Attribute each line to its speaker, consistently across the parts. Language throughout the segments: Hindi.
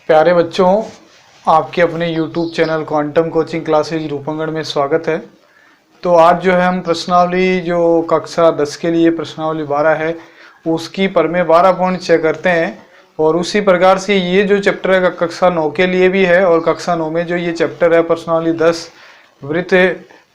Speaker 1: प्यारे बच्चों, आपके अपने YouTube channel quantum coaching classes Rupangarh में स्वागत है। तो आज जो है हम प्रश्नावली जो कक्षा 10 के लिए प्रश्नावली 12 है उसकी प्रमेय 12.6 करते हैं। और उसी प्रकार से ये जो चैप्टर है कक्षा 9 के लिए भी है और कक्षा 9 में जो ये चैप्टर है प्रश्नावली 10 वृत्त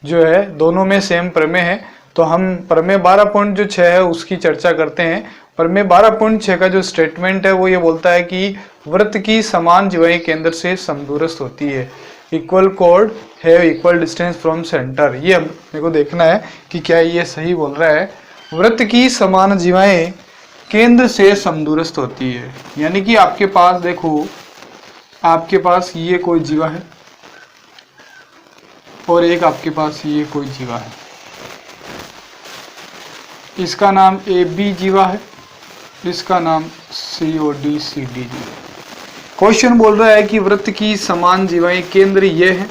Speaker 1: जो है दोनों में सेम प्रमेय है। तो हम प्रमेय 12.6 है उसकी चर्चा करते हैं। प्रमेय 12.6 का जो स्टेटमेंट है वो ये बोलता है कि वृत्त की समान जिवाएं केंद्र से समदूरस्थ होती है। Equal could have equal distance from centre. ये मेरे को देखना है कि क्या ये सही बोल रहा है। वृत्त की समान जिवाएं केंद्र से समदूरस्थ होती है, यानी कि आपके पास देखो, आपके पास ये कोई जीवा है और एक आपके पास ये कोई जीवा है। इसका नाम AB जीवा है, इसका नाम COD CD जीवा। क्वेश्चन बोल रहा है कि वृत्त की समान जिवाएं केंद्र ये है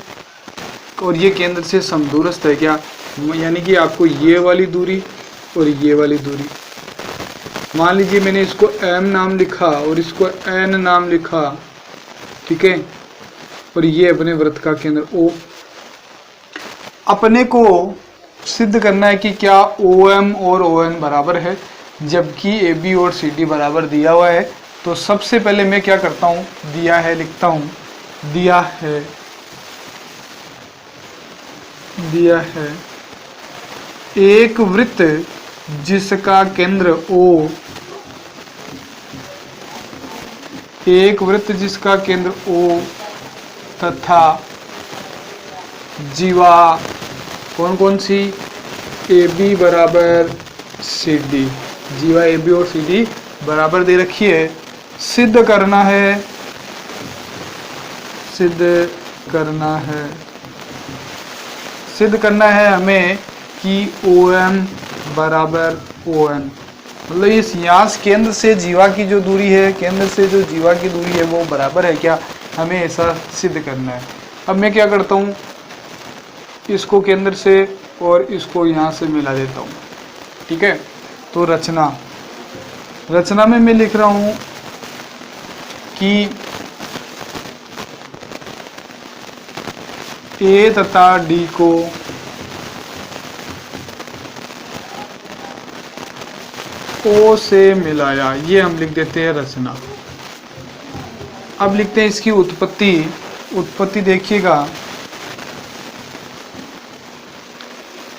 Speaker 1: और ये केंद्र से समदूरस्थ है क्या, यानी कि आपको ये वाली दूरी और ये वाली दूरी, मान लीजिए मैंने इसको M नाम लिखा और इसको N नाम लिखा, ठीक है, और ये अपने वृत्त का केंद्र O। अपने को सिद्ध करना है कि क्या OM और ON बराबर है जबकि AB और CD बराबर दिया हुआ है। तो सबसे पहले मैं क्या करता हूँ, दिया है लिखता हूँ, दिया है एक वृत्त जिसका केंद्र O, एक वृत्त जिसका केंद्र O तथा जीवा कौन कौन सी, AB बराबर CD, जीवा AB और CD बराबर दे रखी है। सिद्ध करना है हमें कि OM बराबर ON, मतलब इस यहाँ केंद्र से जीवा की जो दूरी है, केंद्र से जो जीवा की दूरी है वो बराबर है क्या, हमें ऐसा सिद्ध करना है। अब मैं क्या करता हूँ, इसको केंद्र से और इसको यहाँ से मिला देता हूँ, ठीक है। तो रचना में मैं लिख रहा हूँ कि A तथा D को O से मिलाया, ये हम लिख देते हैं रचना। अब लिखते हैं इसकी उत्पत्ति देखिएगा,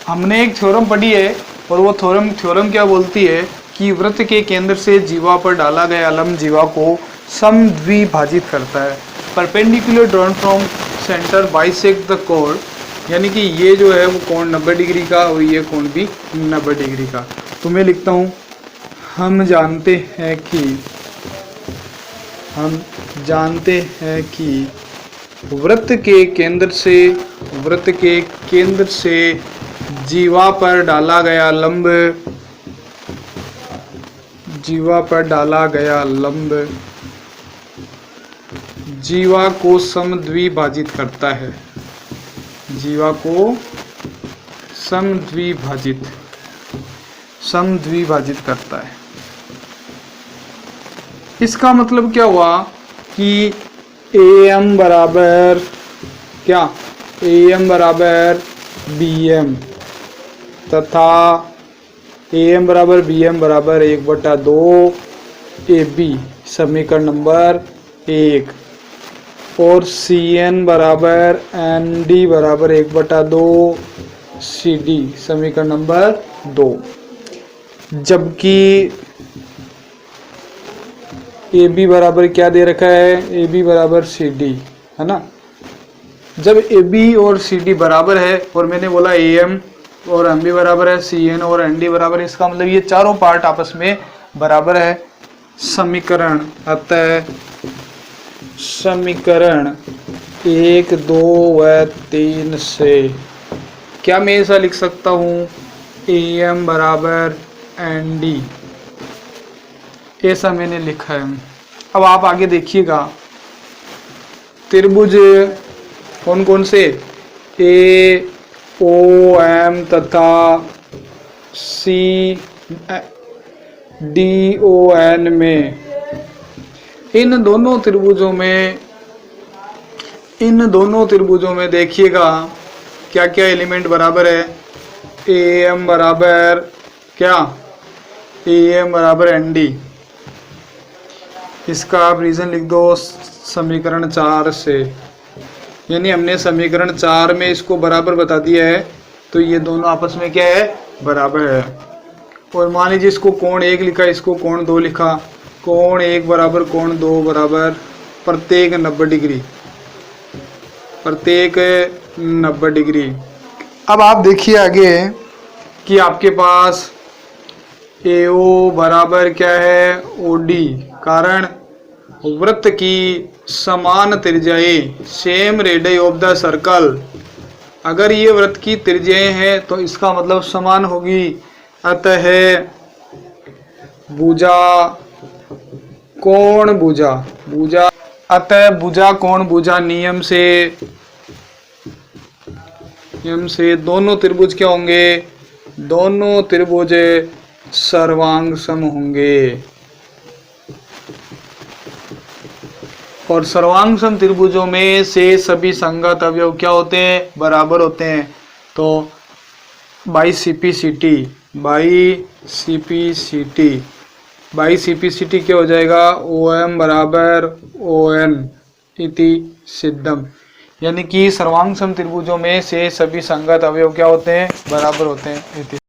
Speaker 1: हमने एक थ्योरम पढ़ी है और वो थ्योरम क्या बोलती है कि वृत्त के केंद्र से जीवा पर डाला गया लंब जीवा को समद्विभाजित करता है। Perpendicular drawn from centre bisect the कोण, यानी कि ये जो है वो कोण 90 डिग्री का और ये कोण भी 90 डिग्री का। तो मैं लिखता हूँ, हम जानते हैं कि वृत्त के केंद्र से जीवा पर डाला गया लंब जीवा को समद्विभाजित करता है, जीवा को समद्विभाजित करता है। इसका मतलब क्या हुआ कि AM बराबर क्या, AM बराबर BM तथा AM बराबर BM बराबर 1/2 AB, समीकरण नंबर 1, और CN बराबर ND बराबर 1/2 CD, समीकरण नंबर 2। जबकि AB बराबर क्या दे रखा है, AB बराबर CD है ना। जब AB और CD बराबर है और मैंने बोला AM और MB बराबर है, CN और ND बराबर है, इसका मतलब ये चारों पार्ट आपस में बराबर है। समीकरण अतः समीकरण 1, 2 व 3 से क्या मैं ऐसा लिख सकता हूँ, AM बराबर ND, ऐसा मैंने लिखा है। अब आप आगे देखिएगा, त्रिभुज कौन कौन से, AOM तथा CDON में इन दोनों त्रिभुजों में देखिएगा क्या क्या एलिमेंट बराबर है। ए एम बराबर क्या, ए एम बराबर एन डी। इसका आप रीजन लिख दो समीकरण 4 से, यानी हमने समीकरण 4 में इसको बराबर बता दिया है, तो ये दोनों आपस में क्या है, बराबर है। और मान लीजिए इसको कोण 1 लिखा, इसको कोण 2 लिखा, कोण 1 बराबर कोण 2 बराबर प्रत्येक 90 डिग्री, प्रत्येक 90 डिग्री। अब आप देखिए आगे कि आपके पास AO बराबर क्या है, OD, कारण वृत्त की समान त्रिज्याएं, same radius of the circle. अगर ये वृत्त की त्रिज्याएं हैं तो इसका मतलब समान होगी। अतः भुजा कोण भुजा अतः भुजा कोण भुजा नियम से दोनों त्रिभुज क्या होंगे, दोनों त्रिभुज सर्वांग सम होंगे। और सर्वांग सम त्रिभुजों में से सभी संगत अवयव क्या होते हैं, बराबर होते हैं। तो बाई सीपीसीटी क्या हो जाएगा, OM बराबर ON इति सिद्धम। यानी कि सर्वांग सम त्रिभुजों में से सभी संगत अवयव क्या होते हैं, बराबर होते हैं।